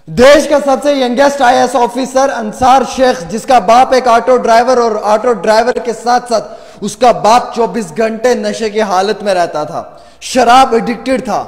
देश का सबसे youngest IAS officer Ansar Shaikh, जिसका बाप एक ऑटो ड्राइवर और ऑटो ड्राइवर के साथ साथ उसका बाप 24 घंटे नशे की हालत में रहता था, शराब एडिक्टेड था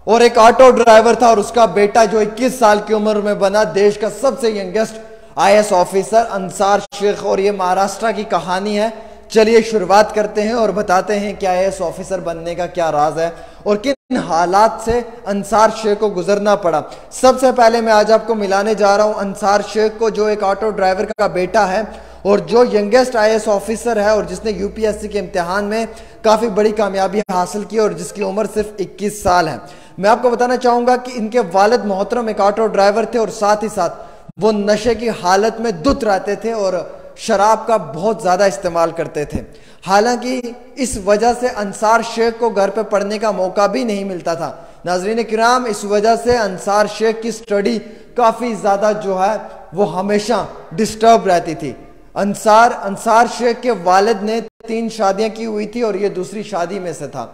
और एक ऑटो ड्राइवर था, और उसका बेटा जो 21 साल की उम्र में बना देश का सबसे youngest IAS officer Ansar Shaikh. और ये महाराष्ट्र की कहानी है। चलिए शुरुआत करते हैं और बताते हैं कि आईएएस ऑफिसर बनने का क्या राज है और किन हालात से अंसार शेख को गुजरना पड़ा। सबसे पहले मैं आज आपको मिलाने जा रहा हूं अंसार शेख को, जो एक ऑटो ड्राइवर का बेटा है और जो यंगेस्ट आईएएस ऑफिसर है और जिसने यूपीएससी के इम्तिहान में काफी बड़ी कामयाबी हासिल की और जिसकी उम्र सिर्फ 21 साल है। मैं आपको बताना चाहूंगा कि इनके वालिद मोहतरम एक ऑटो ड्राइवर थे और साथ ही साथ वो नशे की हालत में धुत रहते थे और शराब का बहुत ज्यादा इस्तेमाल करते थे। हालांकि इस वजह से अंसार शेख को घर पे पढ़ने का मौका भी नहीं मिलता था। नाजरीन किराम, इस वजह से अंसार शेख की स्टडी काफी ज्यादा जो है वो हमेशा डिस्टर्ब रहती थी। अंसार शेख के वालिद ने 3 शादियां की हुई थी और ये दूसरी शादी में से था।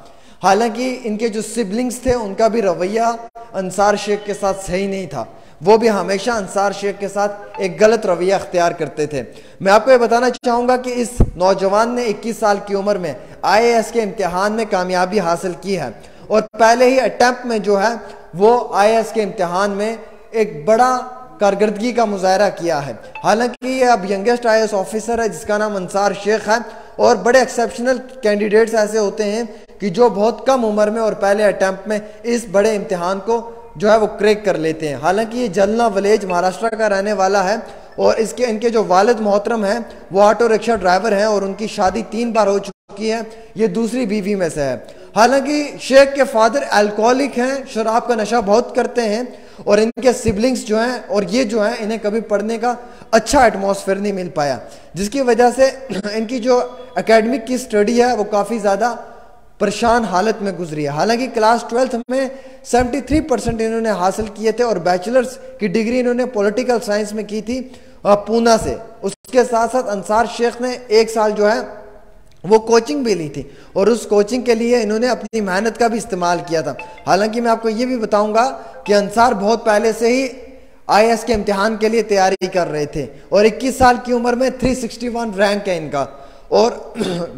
हालांकि इनके जो सिबलिंग्स थे उनका भी रवैया अंसार शेख के साथ सही नहीं था, वो भी हमेशा अंसार शेख के साथ एक गलत रवैया अख्तियार करते थे। मैं आपको ये बताना चाहूंगा कि इस नौजवान ने 21 साल की उम्र में आईएएस के इम्तिहान में कामयाबी हासिल की है और पहले ही अटेम्प्ट में जो है वो आईएएस के इम्तिहान में एक बड़ा कारकर्दगी का मुजाहरा किया है। हालांकि ये अब यंगेस्ट आईएएस ऑफिसर है जिसका नाम अंसार शेख है और बड़े एक्सेप्शनल कैंडिडेट्स ऐसे होते हैं कि जो बहुत कम उम्र में और पहले अटेम्प्ट में इस बड़े इम्तिहान को जो है वो क्रैक कर लेते हैं। हालांकि ये जलना विलेज महाराष्ट्र का रहने वाला है और इनके जो वालिद मोहतरम हैं वो ऑटो रिक्शा ड्राइवर हैं और उनकी शादी 3 बार हो चुकी है, ये दूसरी बीवी में से है। हालांकि शेख के फादर अल्कोहलिक हैं, शराब का नशा बहुत करते हैं और इनके सिबलिंग्स जो हैं और ये जो हैं इन्हें कभी पढ़ने का अच्छा एटमॉस्फेयर नहीं मिल पाया, जिसकी वजह से इनकी जो एकेडमिक की स्टडी है वो काफ़ी ज़्यादा परेशान हालत में गुजरी है। हालांकि क्लास 12th में 73% इन्होंने हासिल किए थे और बैचलर्स की डिग्री इन्होंने पॉलिटिकल साइंस में की थी पूना से। उसके साथ साथ अंसार शेख ने 1 साल जो है वो कोचिंग भी ली थी और उस कोचिंग के लिए इन्होंने अपनी मेहनत का भी इस्तेमाल किया था। हालांकि मैं आपको ये भी बताऊंगा कि अंसार बहुत पहले से ही आईएएस के इम्तिहान के लिए तैयारी कर रहे थे और 21 साल की उम्र में 361 रैंक है इनका और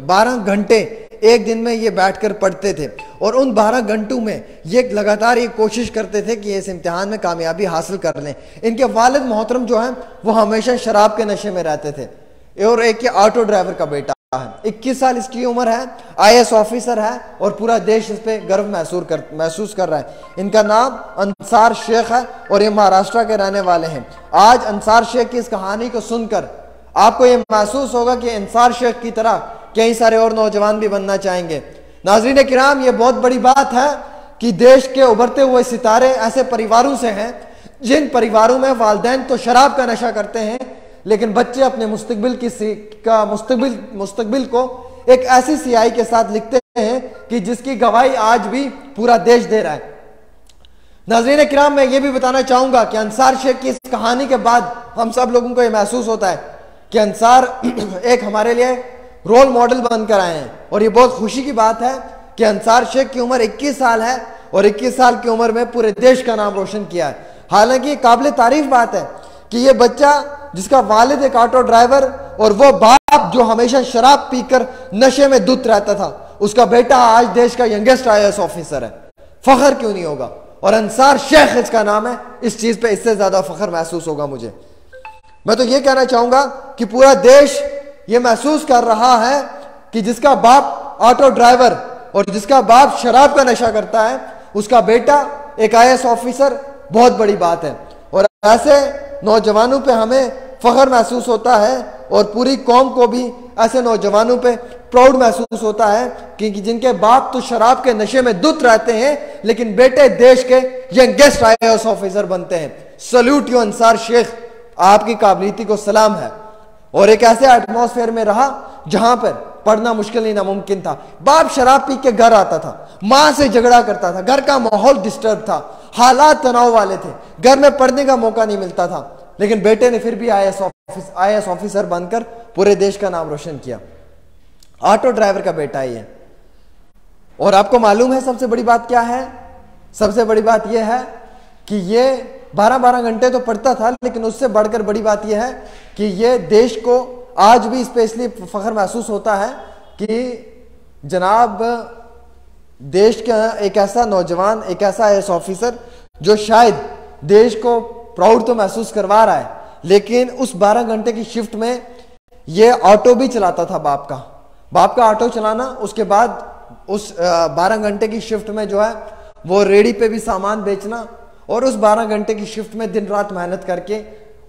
12 घंटे एक दिन में ये बैठकर पढ़ते थे और उन 12 घंटों में ये लगातार ये कोशिश करते थे कि इस इम्तिहान में कामयाबी हासिल कर लें। इनके वालिद मोहतरम जो हैं वो हमेशा शराब के नशे में रहते थे और एक ये ऑटो ड्राइवर का बेटा है, 21 साल इसकी उम्र है, आईएएस ऑफिसर है और पूरा देश इस पे गर्व महसूस कर रहा है। इनका नाम अंसार शेख है और ये महाराष्ट्र के रहने वाले हैं। आज अंसार शेख की इस कहानी को सुनकर आपको ये महसूस होगा कि अंसार शेख की तरह कई सारे और नौजवान भी बनना चाहेंगे। नाजरीन किराम, ये बहुत बड़ी बात है कि देश के उभरते हुए सितारे ऐसे परिवारों से हैं जिन परिवारों में वालिदैन तो शराब का नशा करते हैं लेकिन बच्चे अपने मुस्तकबिल को एक ऐसी सियाही के साथ लिखते हैं कि जिसकी गवाही आज भी पूरा देश दे रहा है। नाजरीन किराम, मैं ये भी बताना चाहूंगा कि अंसार शेख की इस कहानी के बाद हम सब लोगों को यह महसूस होता है कि अंसार एक हमारे लिए रोल मॉडल बनकर आए हैं और ये बहुत खुशी की बात है कि अंसार शेख की उम्र 21 साल है और 21 साल की उम्र में पूरे देश का नाम रोशन किया है। हालांकि काबिल तारीफ बात है कि ये बच्चा जिसका वालिद एक ऑटो ड्राइवर और वो बाप जो हमेशा शराब पीकर नशे में धुत रहता था, उसका बेटा आज देश का यंगेस्ट आईएएस ऑफिसर है। फख्र क्यों नहीं होगा? और अंसार शेख इसका नाम है, इस चीज पे इससे ज्यादा फख्र महसूस होगा मुझे। मैं तो ये कहना चाहूंगा कि पूरा देश ये महसूस कर रहा है कि जिसका बाप ऑटो ड्राइवर और जिसका बाप शराब का नशा करता है उसका बेटा एक आईएएस ऑफिसर बहुत बड़ी बात है। और ऐसे नौजवानों पे हमें फख्र महसूस होता है और पूरी कौम को भी ऐसे नौजवानों पे प्राउड महसूस होता है कि जिनके बाप तो शराब के नशे में धुत रहते हैं लेकिन बेटे देश के यंगेस्ट आईएएस ऑफिसर बनते हैं। सल्यूट यू अंसार शेख, आपकी काबिलियत को सलाम है। और एक ऐसे एटमॉस्फेयर में रहा जहां पर पढ़ना मुश्किल नहीं नामुमकिन था। बाप शराब पी के घर आता था, मां से झगड़ा करता था, घर का माहौल डिस्टर्ब था, हालात तनाव वाले थे, घर में पढ़ने का मौका नहीं मिलता था, लेकिन बेटे ने फिर भी आईएएस ऑफिसर बनकर पूरे देश का नाम रोशन किया। ऑटो ड्राइवर का बेटा ही है। और आपको मालूम है सबसे बड़ी बात क्या है? सबसे बड़ी बात यह है कि ये 12-12 घंटे तो पढ़ता था, लेकिन उससे बढ़कर बड़ी बात यह है कि ये देश को आज भी स्पेशली फख्र महसूस होता है कि जनाब देश का एक ऐसा नौजवान, एक ऐसा आईएएस ऑफिसर जो शायद देश को प्राउड तो महसूस करवा रहा है, लेकिन उस 12 घंटे की शिफ्ट में ये ऑटो भी चलाता था बाप का ऑटो चलाना, उसके बाद उस 12 घंटे की शिफ्ट में जो है वो रेडी पे भी सामान बेचना, और उस 12 घंटे की शिफ्ट में दिन रात मेहनत करके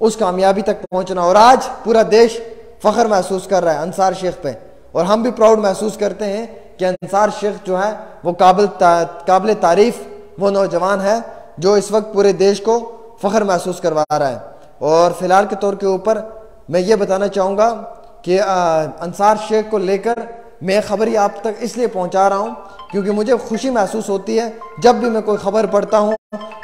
उस कामयाबी तक पहुंचना। और आज पूरा देश फख्र महसूस कर रहा है अंसार शेख पे, और हम भी प्राउड महसूस करते हैं कि अंसार शेख जो है वो काबिल तारीफ वो नौजवान है जो इस वक्त पूरे देश को फख्र महसूस करवा रहा है। और फिलहाल के तौर के ऊपर मैं ये बताना चाहूँगा कि अंसार शेख को लेकर मैं खबर आप तक इसलिए पहुँचा रहा हूँ क्योंकि मुझे खुशी महसूस होती है जब भी मैं कोई खबर पढ़ता हूँ,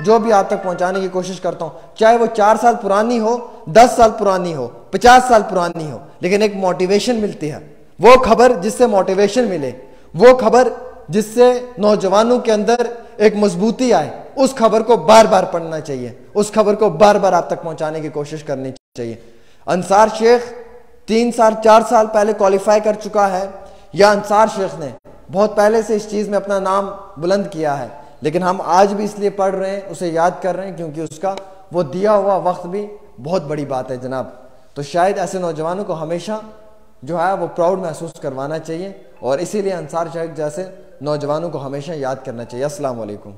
जो भी आप तक पहुँचाने की कोशिश करता हूँ, चाहे वो 4 साल पुरानी हो, 10 साल पुरानी हो, 50 साल पुरानी हो, लेकिन एक मोटिवेशन मिलती है। वो खबर जिससे मोटिवेशन मिले, वो खबर जिससे नौजवानों के अंदर एक मजबूती आए, उस खबर को बार बार पढ़ना चाहिए, उस खबर को बार बार आप तक पहुंचाने की कोशिश करनी चाहिए। अंसार शेख 3 साल 4 साल पहले क्वालिफाई कर चुका है, या अंसार शेख ने बहुत पहले से इस चीज़ में अपना नाम बुलंद किया है, लेकिन हम आज भी इसलिए पढ़ रहे हैं, उसे याद कर रहे हैं क्योंकि उसका वो दिया हुआ वक्त भी बहुत बड़ी बात है जनाब। तो शायद ऐसे नौजवानों को हमेशा जो है वो प्राउड महसूस करवाना चाहिए, और इसीलिए अंसार शेख जैसे नौजवानों को हमेशा याद करना चाहिए। अस्सलाम वालेकुम।